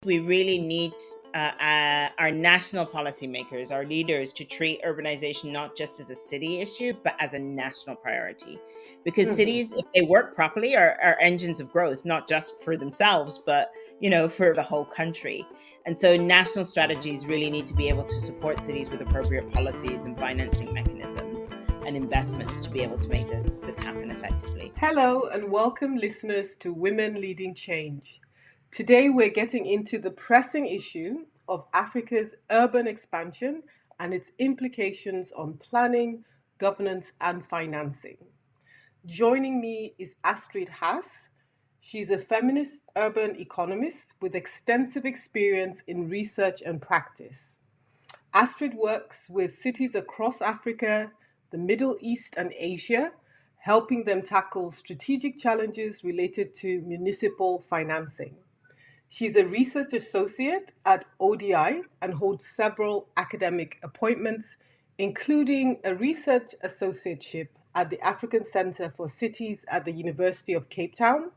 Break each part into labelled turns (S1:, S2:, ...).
S1: we really need our national policymakers, our leaders, to treat urbanization not just as a city issue, but as a national priority. Because
S2: Mhm.
S1: cities, if they work properly, are engines of growth, not just for themselves, but for the whole country. And so national strategies really need to be able to support cities with appropriate policies and financing mechanisms and investments to be able to make this happen effectively.
S2: Hello and welcome, listeners, to Women Leading Change. Today, we're getting into the pressing issue of Africa's urban expansion and its implications on planning, governance, and financing. Joining me is Astrid Haas. She's a feminist urban economist with extensive experience in research and practice. Astrid works with cities across Africa, the Middle East, and Asia, helping them tackle strategic challenges related to municipal financing. She's a research associate at ODI and holds several academic appointments, including a research associateship at the African Centre for Cities at the University of Cape Town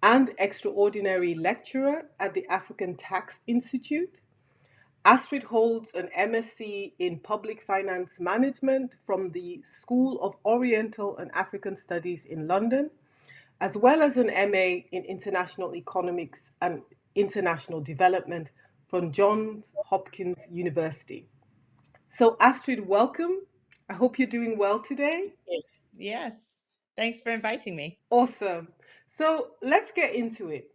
S2: and extraordinary lecturer at the African Tax Institute. Astrid holds an MSc in Public Finance Management from the School of Oriental and African Studies in London, as well as an MA in International Economics and International Development from Johns Hopkins University. So, Astrid, welcome. I hope you're doing well today.
S1: Yes. Thanks for inviting me.
S2: Awesome. So, let's get into it.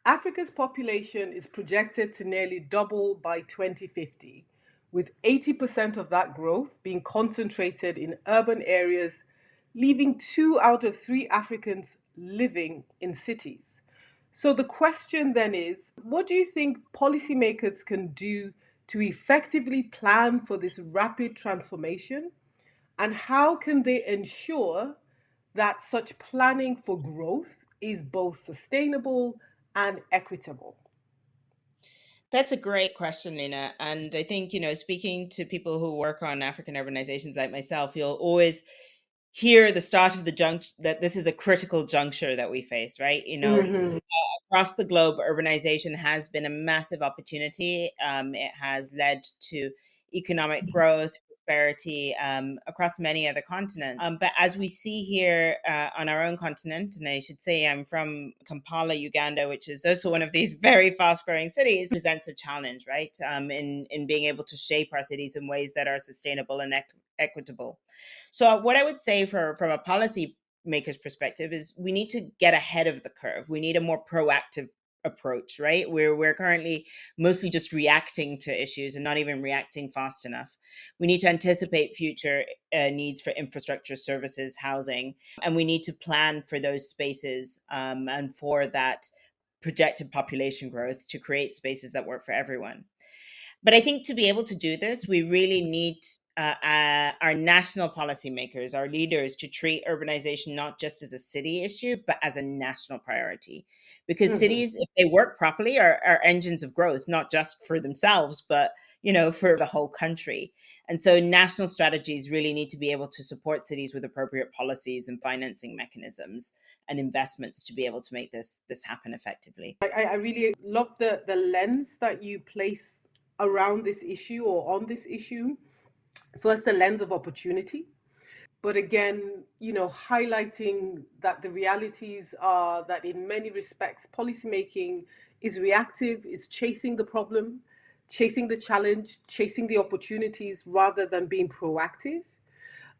S2: Africa's population is projected to nearly double by 2050, with 80% of that growth being concentrated in urban areas, leaving 2 out of 3 Africans living in cities. So the question then is, what do you think policymakers can do to effectively plan for this rapid transformation? And how can they ensure that such planning for growth is both sustainable and equitable?
S1: That's a great question, Lena. And I think, speaking to people who work on African urbanizations like myself, you'll always hear the start of the junction that this is a critical juncture that we face, right?
S2: Mhm.
S1: Across the globe, urbanization has been a massive opportunity. It has led to economic growth, prosperity across many other continents. But as we see here on our own continent, and I should say I'm from Kampala, Uganda, which is also one of these very fast growing cities, presents a challenge, right? In being able to shape our cities in ways that are sustainable and equitable. So, what I would say from a policy maker's perspective is we need to get ahead of the curve. We need a more proactive approach, right? We're currently mostly just reacting to issues and not even reacting fast enough. We need to anticipate future needs for infrastructure, services, housing, and we need to plan for those spaces and for that projected population growth to create spaces that work for everyone. But I think to be able to do this, we really need our national policymakers, our leaders, to treat urbanization not just as a city issue, but as a national priority. Because
S2: Mhm.
S1: cities, if they work properly, are engines of growth, not just for themselves, but for the whole country. And so national strategies really need to be able to support cities with appropriate policies and financing mechanisms and investments to be able to make this happen effectively.
S2: I really love the lens that you place around this issue or on this issue. First, the lens of opportunity, but again, highlighting that the realities are that in many respects, policymaking is reactive, is chasing the problem, chasing the challenge, chasing the opportunities rather than being proactive,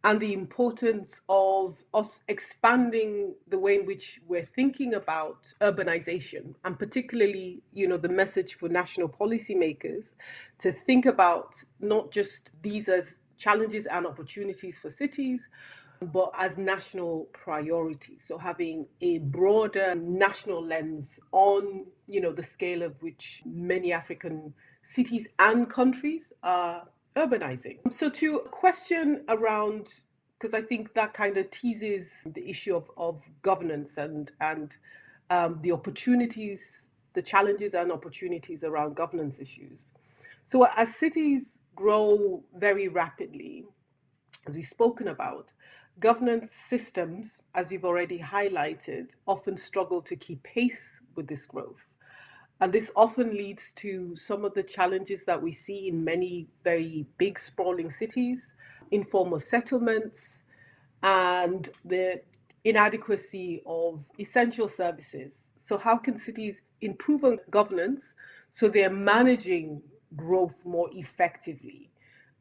S2: and the importance of us expanding the way in which we're thinking about urbanization, and particularly, the message for national policymakers to think about not just these as challenges and opportunities for cities, but as national priorities. So having a broader national lens on, the scale of which many African cities and countries are urbanizing. So to a question around, because I think that kind of teases the issue of governance and the opportunities, the challenges and opportunities around governance issues. So as cities grow very rapidly, as we've spoken about, governance systems, as you've already highlighted, often struggle to keep pace with this growth. And this often leads to some of the challenges that we see in many very big, sprawling cities, informal settlements, and the inadequacy of essential services. So, how can cities improve on governance so they're managing growth more effectively?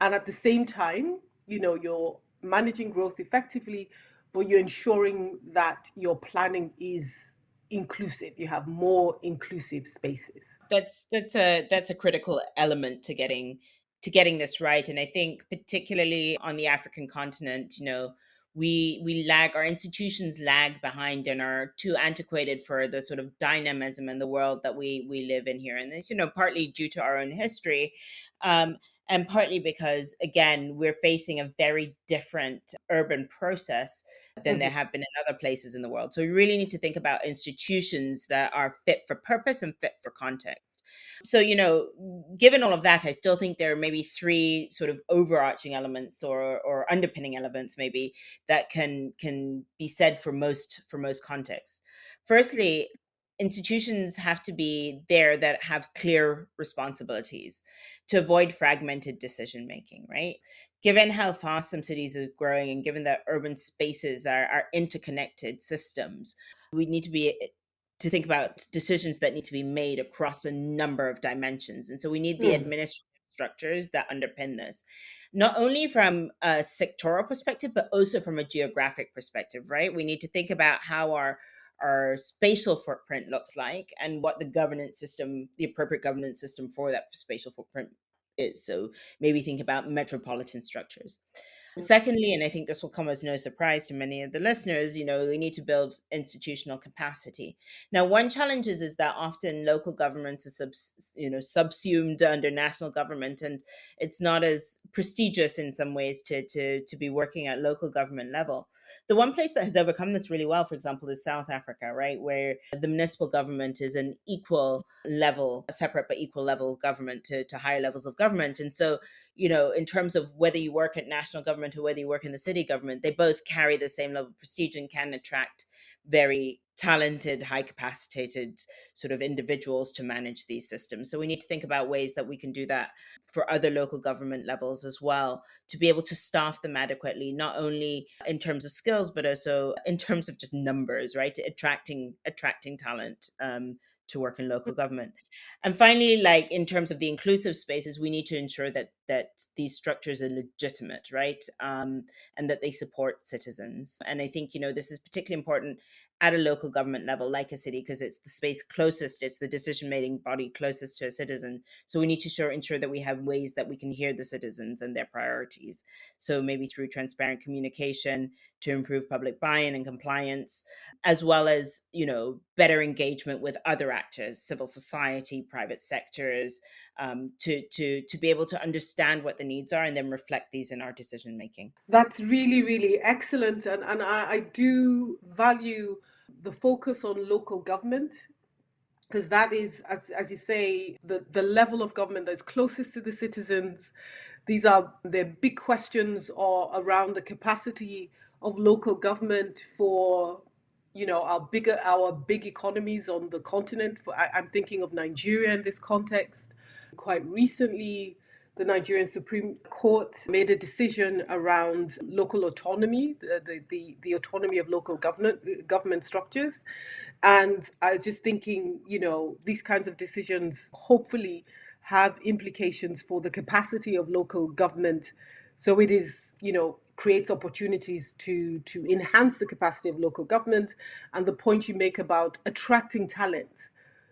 S2: And at the same time, you're managing growth effectively, but you're ensuring that your planning is inclusive. You have more inclusive spaces.
S1: That's a critical element to getting this right. And I think particularly on the African continent, we lag, our institutions lag behind and are too antiquated for the sort of dynamism in the world that we live in here. And this, partly due to our own history. Um, and partly because, again, we're facing a very different urban process than there
S2: Mhm.
S1: have been in other places in the world. So we really need to think about institutions that are fit for purpose and fit for context. So, given all of that, I still think there are maybe three sort of overarching elements or underpinning elements maybe that can be said for most contexts. Firstly, institutions have to be there that have clear responsibilities to avoid fragmented decision making, right? Given how fast some cities are growing and given that urban spaces are interconnected systems, we need to think about decisions that need to be made across a number of dimensions. And so we need the
S2: Mm.
S1: administrative structures that underpin this, not only from a sectoral perspective, but also from a geographic perspective, right? We need to think about how our spatial footprint looks like and what the appropriate governance system for that spatial footprint is. So maybe think about metropolitan structures. Secondly, and I think this will come as no surprise to many of the listeners, we need to build institutional capacity. Now, one challenge is that often local governments are subsumed under national government, and it's not as prestigious in some ways to be working at local government level. The one place that has overcome this really well, for example, is South Africa, right, where the municipal government is an equal level, a separate but equal level government to higher levels of government, and so in terms of whether you work at national government or whether you work in the city government, they both carry the same level of prestige and can attract very talented, high capacitated sort of individuals to manage these systems. So we need to think about ways that we can do that for other local government levels as well, to be able to staff them adequately, not only in terms of skills, but also in terms of just numbers, right? Attracting talent to work in local government. And finally, like in terms of the inclusive spaces, we need to ensure that these structures are legitimate, right? And that they support citizens. And I think this is particularly important at a local government level, like a city, because it's the space closest, it's the decision-making body closest to a citizen. So we need to ensure that we have ways that we can hear the citizens and their priorities. So maybe through transparent communication to improve public buy-in and compliance, as well as better engagement with other actors, civil society, private sectors, to be able to understand what the needs are and then reflect these in our decision making.
S2: That's really, really excellent. And I do value the focus on local government, because that is, as you say, the level of government that's closest to the citizens. These are the big questions or around the capacity of local government for our big economies on the continent. I'm thinking of Nigeria in this context. Quite recently, the Nigerian Supreme Court made a decision around local autonomy, the autonomy of local government structures. And I was just thinking, these kinds of decisions hopefully have implications for the capacity of local government. So it is, creates opportunities to enhance the capacity of local government. And the point you make about attracting talent,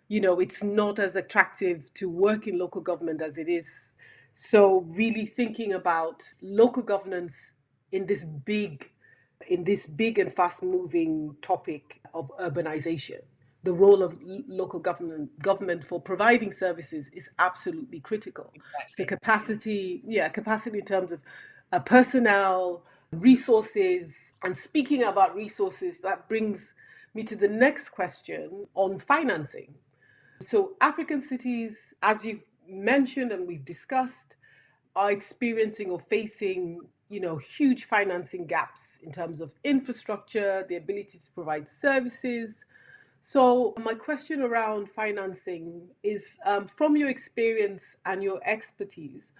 S2: it's not as attractive to work in local government as it is. So really thinking about local governance in this big and fast moving topic of urbanization. The role of local government for providing services is absolutely critical. So
S1: Exactly.
S2: capacity in terms of personnel, resources. And speaking about resources, that brings me to the next question on financing. So African cities, as you've mentioned and we've discussed, are experiencing or facing, huge financing gaps in terms of infrastructure, the ability to provide services. So, my question around financing is from your experience and your expertise,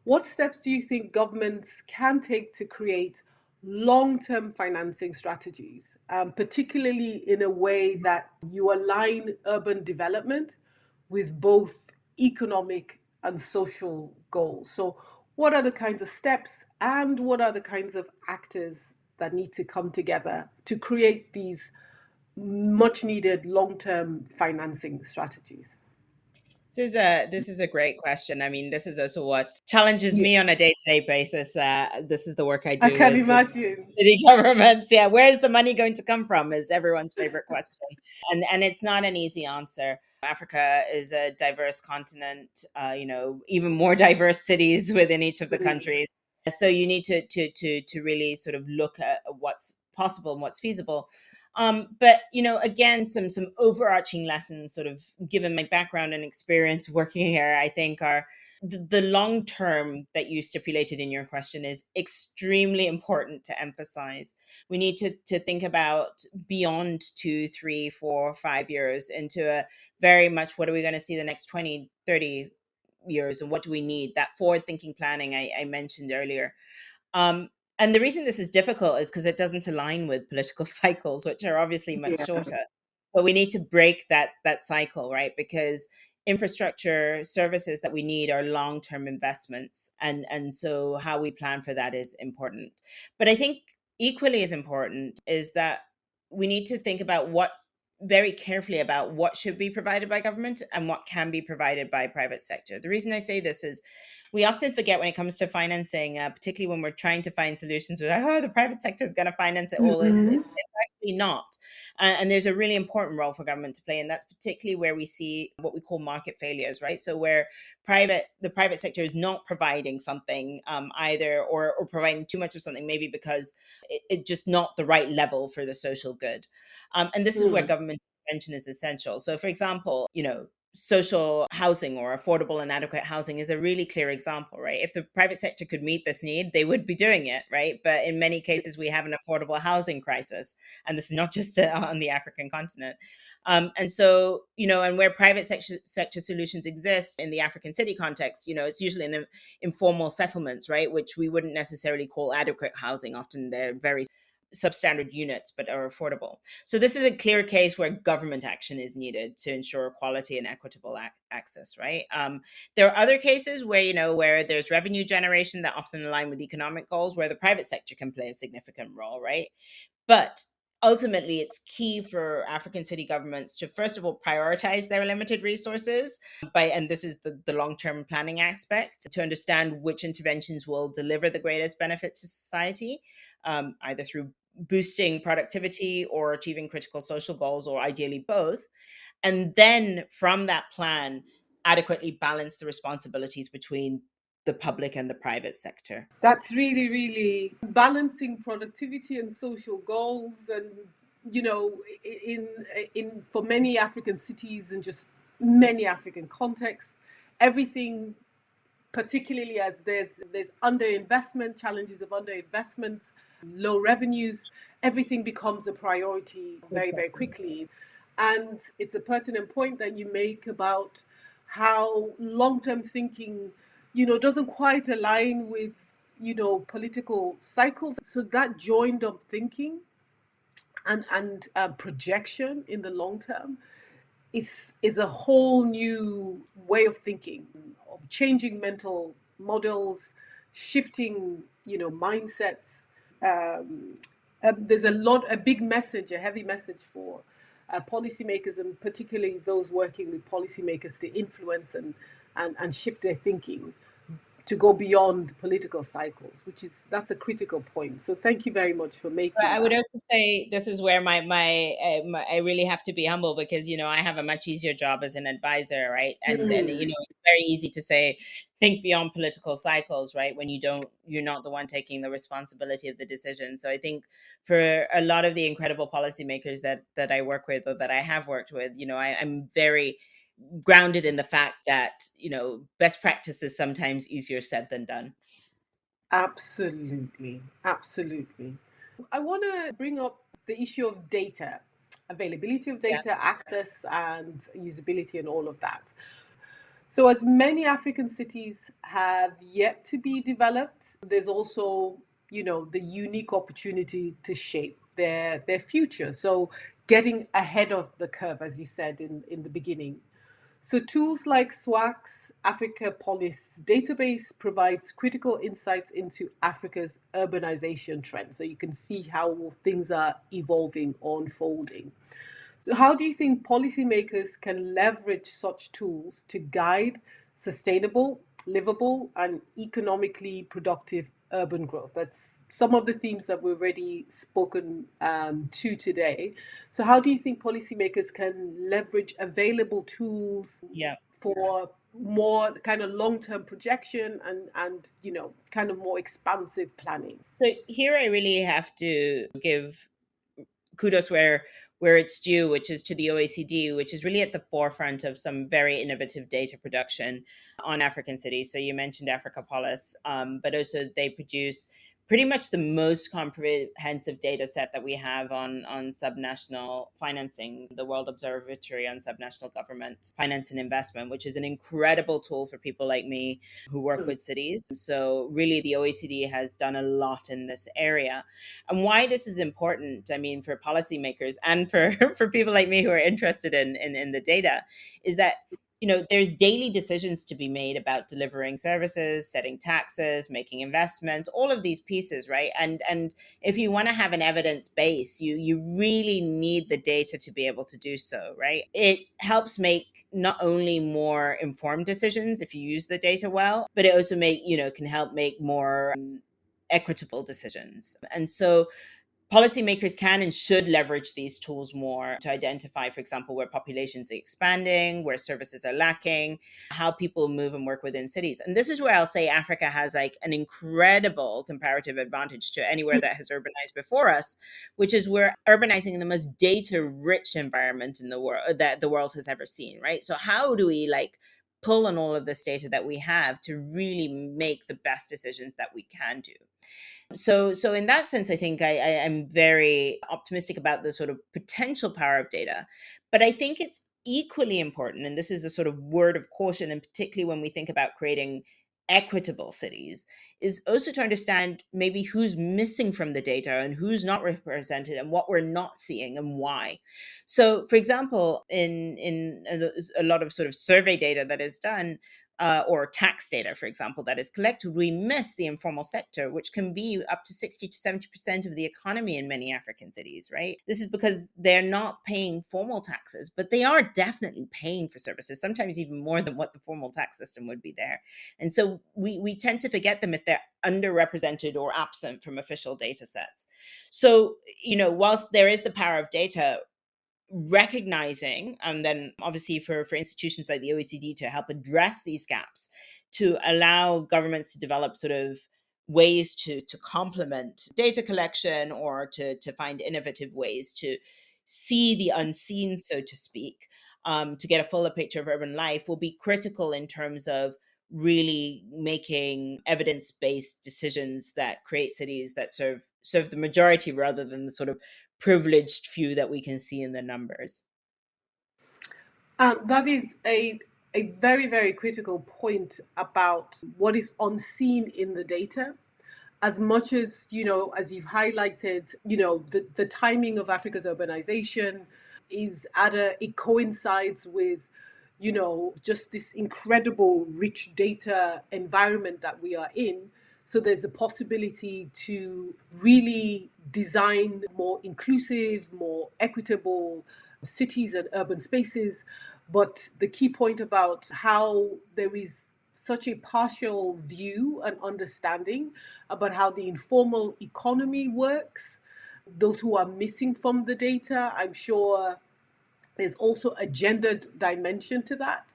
S2: what steps do you think governments can take to create long term financing strategies, particularly in a way that you align urban development with both economic and social goals? So, what are the kinds of steps and what are the kinds of actors that need to come together to create these much needed long term financing strategies?
S1: This is a great question. I mean, this is also what challenges
S2: Yeah,
S1: me on a day-to-day basis. This is the work I
S2: I
S1: do
S2: can
S1: with
S2: imagine.
S1: city governments. Yeah, where's the money going to come from is everyone's favorite question. And it's not an easy answer. Africa is a diverse continent, even more diverse cities within each of the
S2: Mm,
S1: countries. So you need to really sort of look at what's possible and what's feasible. But again, some overarching lessons, sort of given my background and experience working here, I think are the long term that you stipulated in your question is extremely important to emphasize. We need to think about beyond 2, 3, 4, 5 years into a very much what are we going to see the next 20, 30 years, and what do we need, that forward thinking planning I mentioned earlier. um, and the reason this is difficult is because it doesn't align with political cycles, which are obviously much
S2: yeah.
S1: shorter. But we need to break that cycle, right? Because infrastructure services that we need are long-term investments, and so how we plan for that is important. But I think equally as important is that we need to think about what very carefully about what should be provided by government and what can be provided by private sector. The reason I say this is we often forget when it comes to financing, particularly when we're trying to find solutions with, oh, the private sector is going to finance it all. It's,
S2: Mhm.
S1: it's actually not. And there's a really important role for government to play. And that's particularly where we see what we call market failures, right? So where the private sector is not providing something either, or providing too much of something, maybe because it's just not the right level for the social good. And this is where
S2: Mm.
S1: government intervention is essential. So for example, social housing or affordable and adequate housing is a really clear example, right? If the private sector could meet this need, they would be doing it, right? But in many cases, we have an affordable housing crisis. And this is not just on the African continent. And so, and where private sector solutions exist in the African city context, it's usually in informal settlements, right? Which we wouldn't necessarily call adequate housing. Often they're very substandard units, but are affordable. So this is a clear case where government action is needed to ensure quality and equitable access, right? There are other cases where, where there's revenue generation that often align with economic goals, where the private sector can play a significant role, right? But ultimately, it's key for African city governments to, first of all, prioritize their limited resources and this is the long-term planning aspect, to understand which interventions will deliver the greatest benefit to society, either through boosting productivity or achieving critical social goals, or ideally both. And then from that plan, adequately balance the responsibilities between the public and the private sector.
S2: That's really, really balancing productivity and social goals, and you know, in in for many African cities and just many African contexts, everything, particularly as there's underinvestment, challenges of underinvestment, low revenues, everything becomes a priority very, very
S1: Exactly.
S2: quickly. And it's a pertinent point that you make about how long-term thinking, doesn't quite align with, political cycles. So that joined up thinking and projection in the long term is a whole new way of thinking, of changing mental models, shifting, mindsets. Um, there's a big message, a heavy message for policymakers, and particularly those working with policymakers to influence and shift their thinking to go beyond political cycles, that's a critical point. So thank you very much for
S1: But
S2: making
S1: I would
S2: that.
S1: also say this is where I really have to be humble, because I have a much easier job as an advisor, right? And
S2: Mm,
S1: it's very easy to say think beyond political cycles, right? When you're not the one taking the responsibility of the decision. So I think for a lot of the incredible policymakers that I work with, or that I have worked with, I'm very grounded in the fact that best practice is sometimes easier said than done.
S2: absolutely, absolutely. I want to bring up the issue of data. availability of
S1: Yeah.
S2: data, access, and usability, and all of that. So, as many African cities have yet to be developed, there's also, the unique opportunity to shape their future. So, getting ahead of the curve, as you said in the beginning. So, tools like SWAC's Africa Police database provides critical insights into Africa's urbanization trends. So, you can see how things are evolving or unfolding. So, how do you think policymakers can leverage such tools to guide sustainable, livable, and economically productive urban growth? That's some of the themes that we've already spoken to today. So, how do you think policymakers can leverage available tools
S1: Yeah.
S2: for more kind of long-term projection and kind of more expansive planning?
S1: So here I really have to give kudos where it's due, which is to the OECD, which is really at the forefront of some very innovative data production on African cities. So you mentioned Africa Police, but also they produce pretty much the most comprehensive data set that we have on subnational financing, the World Observatory on Subnational Government Finance and Investment, which is an incredible tool for people like me who work with cities. So really the OECD has done a lot in this area. And why this is important, I mean, for policymakers and for, for people like me who are interested in the data, is that there's daily decisions to be made about delivering services, setting taxes, making investments, all of these pieces, right? And if you want to have an evidence base, you really need the data to be able to do so, right? It helps make not only more informed decisions if you use the data well, but it also can help make more equitable decisions. And so policymakers can and should leverage these tools more to identify, for example, where populations are expanding, where services are lacking, how people move and work within cities. And this is where I'll say Africa has like an incredible comparative advantage to anywhere that has urbanized before us, which is we're urbanizing in the most data-rich environment in the world that the world has ever seen, right? So how do we pull on all of this data that we have to really make the best decisions that we can do? So in that sense, I think I'm very optimistic about the sort of potential power of data. But I think it's equally important, and this is the sort of word of caution, and particularly when we think about creating equitable cities, is also to understand maybe who's missing from the data and who's not represented and what we're not seeing and why. So, for example, in a lot of sort of survey data that is done, or tax data, for example, that is collected, we miss the informal sector, which can be up to 60 to 70% of the economy in many African cities, right? This is because they're not paying formal taxes, but they are definitely paying for services, sometimes even more than what the formal tax system would be there. And so we tend to forget them if they're underrepresented or absent from official data sets. So, whilst there is the power of data, recognizing, and then obviously for institutions like the OECD to help address these gaps, to allow governments to develop sort of ways to complement data collection, or to find innovative ways to see the unseen, so to speak, to get a fuller picture of urban life, will be critical in terms of really making evidence-based decisions that create cities that serve the majority rather than the sort of privileged few that we can see in the numbers.
S2: That is a very, very critical point about what is unseen in the data. As much as, as you've highlighted, the timing of Africa's urbanization is it coincides with, just this incredible rich data environment that we are in. So there's a possibility to really design more inclusive, more equitable cities and urban spaces. But the key point about how there is such a partial view and understanding about how the informal economy works, those who are missing from the data, I'm sure there's also a gendered dimension to that.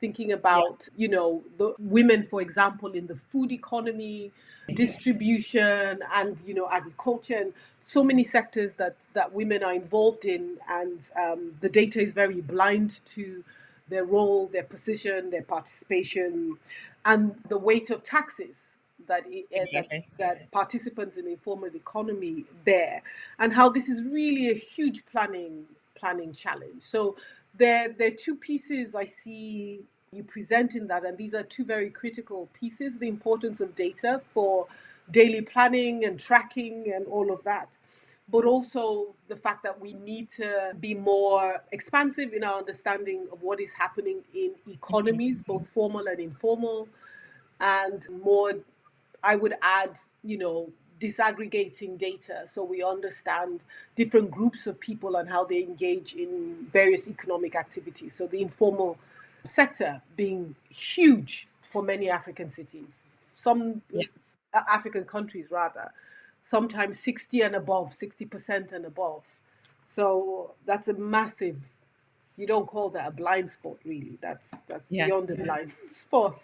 S2: Thinking
S1: Yeah,
S2: about, the women, for example, in the food economy, distribution, and agriculture, and so many sectors that women are involved in, and the data is very blind to their role, their position, their participation, and the weight of taxes that
S1: exactly.
S2: that participants in the informal economy bear, and how this is really a huge planning challenge. So there are two pieces I see you present in that, and these are two very critical pieces: the importance of data for daily planning and tracking and all of that, but also the fact that we need to be more expansive in our understanding of what is happening in economies, both formal and informal, and more, I would add, disaggregating data so we understand different groups of people and how they engage in various economic activities. So the informal sector being huge for many African cities, some
S1: Yeah.
S2: African countries rather, sometimes 60 and above, 60% and above. So that's a massive, you don't call that a blind spot really. That's
S1: Yeah.
S2: beyond a blind spot.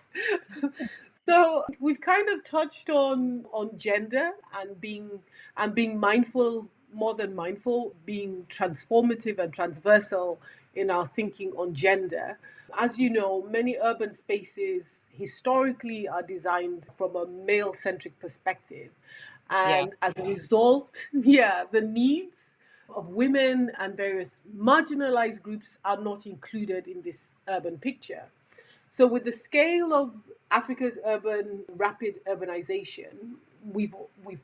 S2: So we've kind of touched on gender and being mindful, more than mindful, being transformative and transversal in our thinking on gender. As you know, many urban spaces historically are designed from a male centric perspective.
S1: Yeah.
S2: And as a result, yeah, the needs of women and various marginalized groups are not included in this urban picture. So, with the scale of Africa's rapid urbanization, we've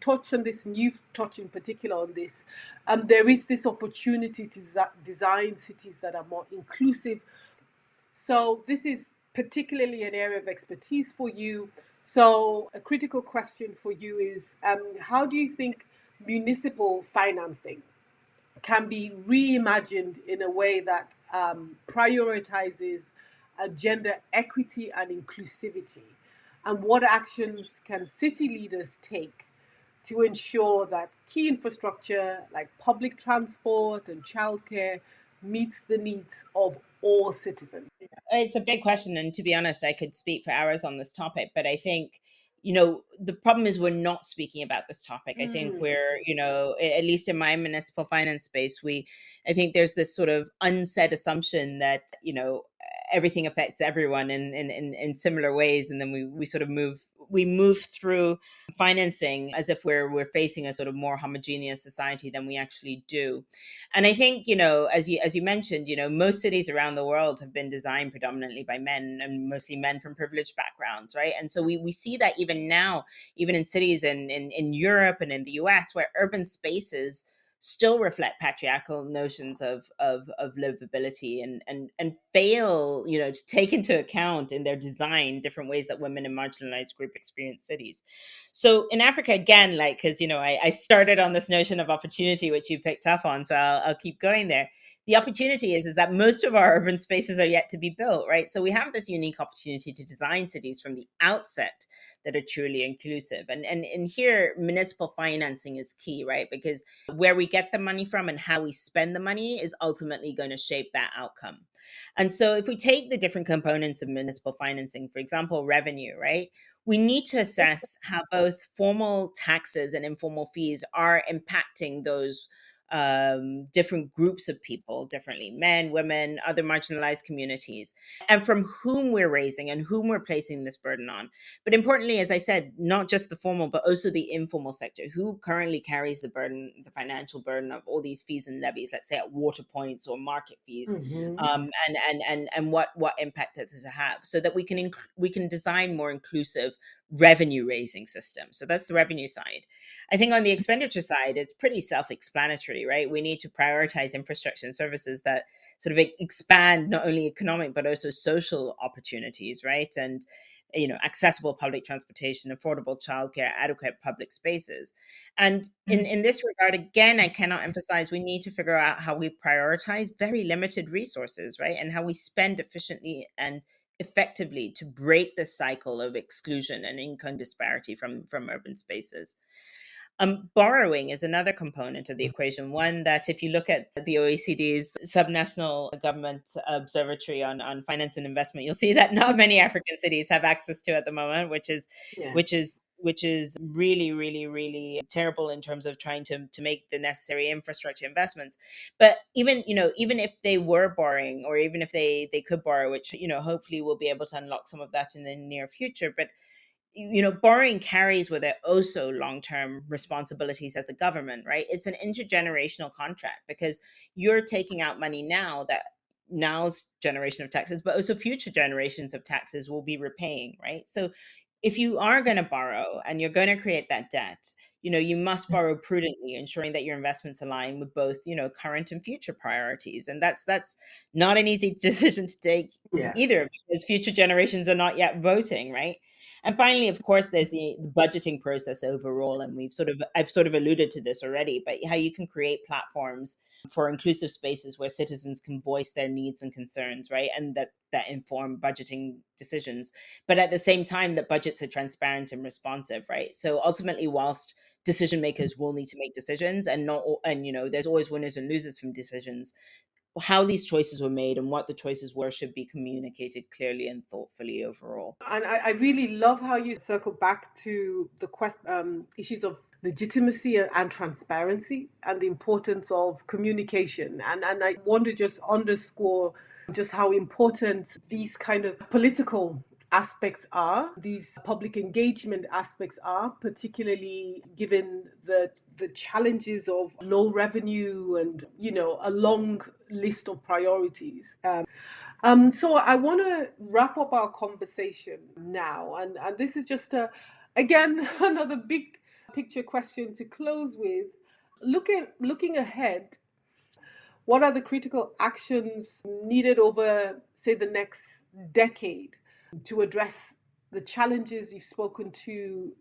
S2: touched on this, and you've touched in particular on this. There is this opportunity to design cities that are more inclusive. So, this is particularly an area of expertise for you. So, a critical question for you is, how do you think municipal financing can be reimagined in a way that prioritizes gender equity and inclusivity? And what actions can city leaders take to ensure that key infrastructure like public transport and childcare meets the needs of all citizens?
S1: It's a big question, and to be honest, I could speak for hours on this topic, but I think, the problem is we're not speaking about this topic. I think
S2: Mm.
S1: we're, at least in my municipal finance space, I think there's this sort of unsaid assumption that, everything affects everyone in similar ways, and then we sort of move through financing as if we're facing a sort of more homogeneous society than we actually do. And I think, as you mentioned, most cities around the world have been designed predominantly by men, and mostly men from privileged backgrounds, right? And so we see that even now, even in cities in Europe and in the US, where urban spaces still reflect patriarchal notions of livability, and fail, to take into account in their design different ways that women and marginalized group experience cities. So in Africa, again, like, because I started on this notion of opportunity, which you picked up on, so I'll keep going there. The opportunity is that most of our urban spaces are yet to be built, right? So we have this unique opportunity to design cities from the outset that are truly inclusive. And here municipal financing is key, right? Because where we get the money from and how we spend the money is ultimately going to shape that outcome. And so if we take the different components of municipal financing, for example, revenue, right? We need to assess how both formal taxes and informal fees are impacting those different groups of people differently: men, women, other marginalized communities, and from whom we're raising and whom we're placing this burden on. But importantly, as I said, not just the formal, but also the informal sector, who currently carries the burden, the financial burden of all these fees and levies, let's say at water points or market fees,
S2: Mm-hmm.
S1: and what impact that does it have, so that we can design more inclusive revenue raising systems. So that's the revenue side. I think on the expenditure side, it's pretty self-explanatory, right? We need to prioritize infrastructure and services that sort of expand not only economic but also social opportunities, right? And accessible public transportation, affordable childcare, adequate public spaces. And in this regard, again, I cannot emphasize we need to figure out how we prioritize very limited resources, right? And how we spend efficiently and effectively to break the cycle of exclusion and income disparity from urban spaces. Borrowing is another component of the equation, one that if you look at the OECD's subnational government observatory on finance and investment, you'll see that not many African cities have access to at the moment,
S2: Yeah.
S1: which is really, really, really terrible in terms of trying to make the necessary infrastructure investments. But even if they were borrowing, or even if they could borrow, which hopefully we'll be able to unlock some of that in the near future, but borrowing carries with it also long-term responsibilities as a government, right? It's an intergenerational contract because you're taking out money now that now's generation of taxes, but also future generations of taxes will be repaying, right? So if you are going to borrow and you're going to create that debt, you must borrow prudently, ensuring that your investments align with both, current and future priorities. And that's not an easy decision to take
S2: Yeah.
S1: either, because future generations are not yet voting, right? And finally, of course, there's the budgeting process overall, and I've sort of alluded to this already, but how you can create platforms for inclusive spaces where citizens can voice their needs and concerns, right? And that inform budgeting decisions. But at the same time, that budgets are transparent and responsive, right? So ultimately, whilst decision makers will need to make decisions, and not and there's always winners and losers from decisions, how these choices were made and what the choices were should be communicated clearly and thoughtfully overall.
S2: And I really love how you circle back to the issues of legitimacy and transparency and the importance of communication. And I want to just underscore just how important these kind of political aspects are, these public engagement aspects are, particularly given the challenges of low revenue and a long list of priorities. So I want to wrap up our conversation now, and this is just again another big picture question to close with. Looking ahead, what are the critical actions needed over, say, the next decade to address the challenges you've spoken to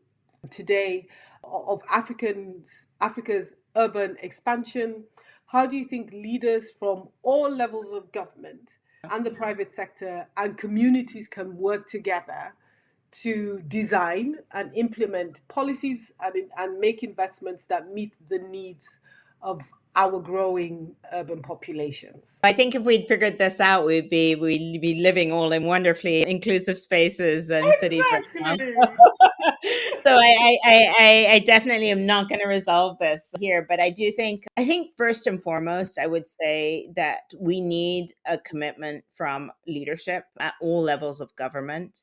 S2: today of Africa's urban expansion? How do you think leaders from all levels of government and the private sector and communities can work together to design and implement policies and make investments that meet the needs of our growing urban populations?
S1: I think if we'd figured this out, we'd be living all in wonderfully inclusive spaces and cities right now.
S2: Exactly.
S1: So I definitely am not going to resolve this here, but I think first and foremost, I would say that we need a commitment from leadership at all levels of government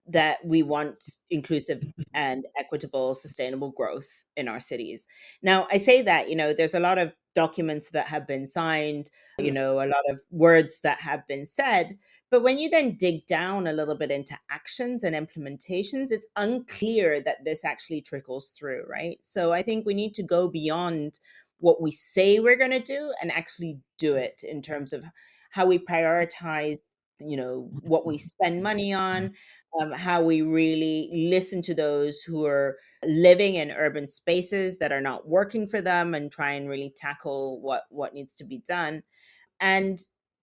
S1: that we want inclusive and equitable, sustainable growth in our cities. Now, I say that, there's a lot of documents that have been signed, a lot of words that have been said. But when you then dig down a little bit into actions and implementations, it's unclear that this actually trickles through, right? So I think we need to go beyond what we say we're going to do and actually do it in terms of how we prioritize, what we spend money on, how we really listen to those who are living in urban spaces that are not working for them and try and really tackle what needs to be done. And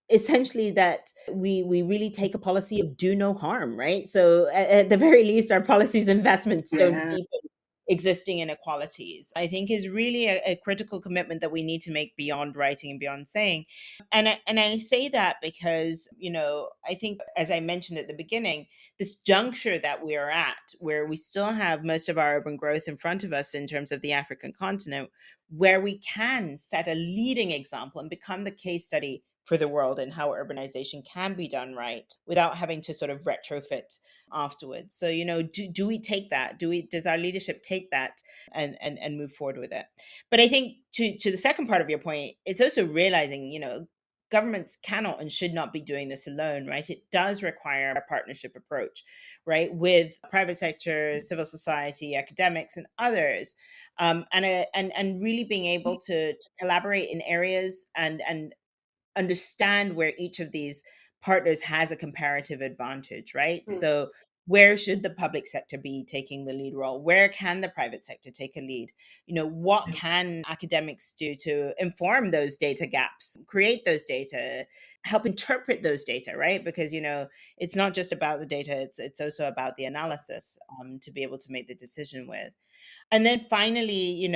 S1: essentially that we really take a policy of do no harm, right? So at the very least, our policies investments don't
S2: Yeah.
S1: deepen existing inequalities, I think, is really a critical commitment that we need to make beyond writing and beyond saying. And I say that because, I think, as I mentioned at the beginning, this juncture that we are at, where we still have most of our urban growth in front of us in terms of the African continent, where we can set a leading example and become the case study for the world in how urbanization can be done right without having to sort of retrofit afterwards. So, do we take that? Does our leadership take that and move forward with it? But I think to the second part of your point, it's also realizing, governments cannot and should not be doing this alone, right? It does require a partnership approach, right, with private sector, civil society, academics, and others, and really being able to collaborate in areas and understand where each of these partners has a comparative advantage, right?
S2: Mm.
S1: So where should the public sector be taking the lead role? Where can the private sector take a lead? What can academics do to inform those data gaps, create those data, help interpret those data, right? Because it's not just about the data; it's also about the analysis, to be able to make the decision with. And then finally,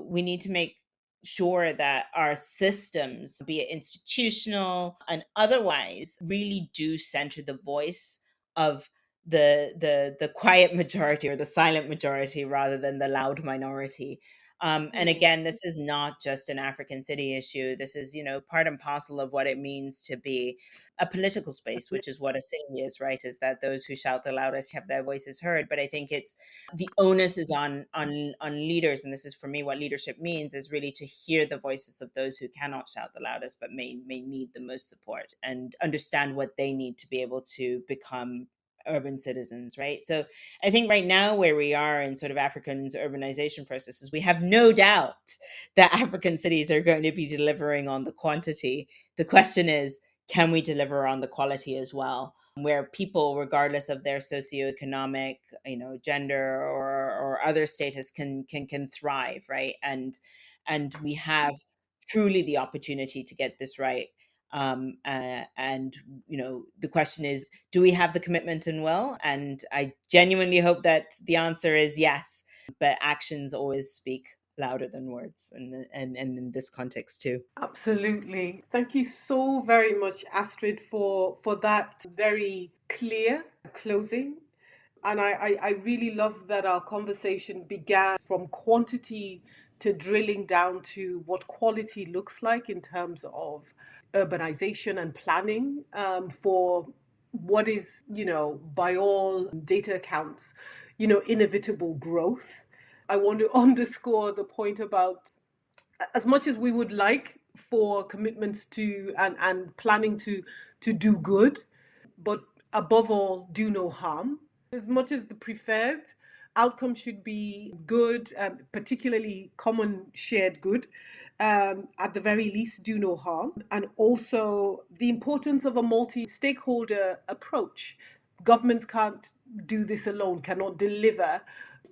S1: we need to make sure that our systems, be it institutional and otherwise, really do center the voice of the quiet majority or the silent majority rather than the loud minority. And again, this is not just an African city issue. This is, part and parcel of what it means to be a political space, which is what a city is, right? Is that those who shout the loudest have their voices heard. But I think it's the onus is on leaders, and this is for me what leadership means, is really to hear the voices of those who cannot shout the loudest but may need the most support, and understand what they need to be able to become urban citizens, right? So I think right now where we are in sort of Africans' urbanization processes, we have no doubt that African cities are going to be delivering on the quantity. The question is, can we deliver on the quality as well? Where people, regardless of their socioeconomic, gender or other status, can thrive, right? And we have truly the opportunity to get this right. And the question is, do we have the commitment and will? And I genuinely hope that the answer is yes, but actions always speak louder than words, and in this context too.
S2: Absolutely. Thank you so very much, Astrid, for that very clear closing. And I really love that our conversation began from quantity to drilling down to what quality looks like in terms of urbanization and planning, for what is, by all data accounts, inevitable growth. I want to underscore the point about, as much as we would like for commitments to and planning to do good, but above all, do no harm. As much as the preferred outcome should be good, particularly common shared good, at the very least, do no harm. And also the importance of a multi-stakeholder approach. Governments can't do this alone, cannot deliver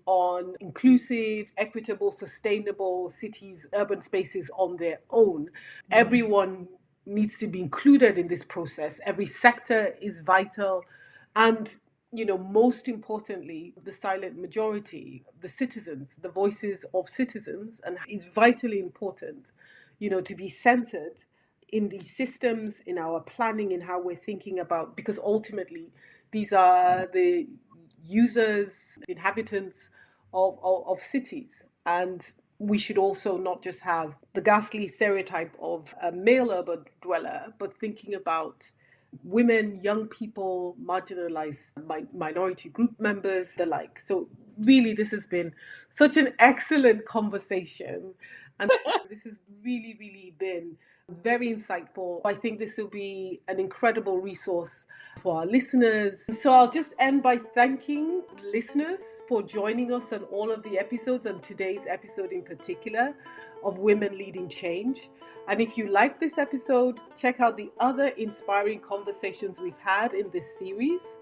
S2: on inclusive, equitable, sustainable cities, urban spaces on their own. Everyone needs to be included in this process. Every sector is vital. And, most importantly, the silent majority, the citizens, the voices of citizens, and is vitally important, to be centered in these systems, in our planning, in how we're thinking about, because ultimately these are the users, inhabitants of cities. And we should also not just have the ghastly stereotype of a male urban dweller, but thinking about women, young people, marginalized minority group members, the like. So really, this has been such an excellent conversation. And this has really, really been very insightful. I think this will be an incredible resource for our listeners. So I'll just end by thanking listeners for joining us on all of the episodes, and today's episode in particular of Women Leading Change. And if you like this episode, check out the other inspiring conversations we've had in this series.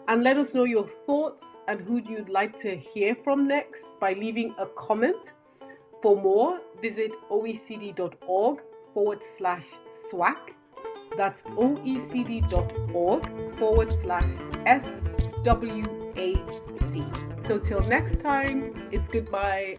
S2: And let us know your thoughts and who you'd like to hear from next by leaving a comment. For more, visit oecd.org/SWAC. That's oecd.org/SWAC. So till next time, it's goodbye.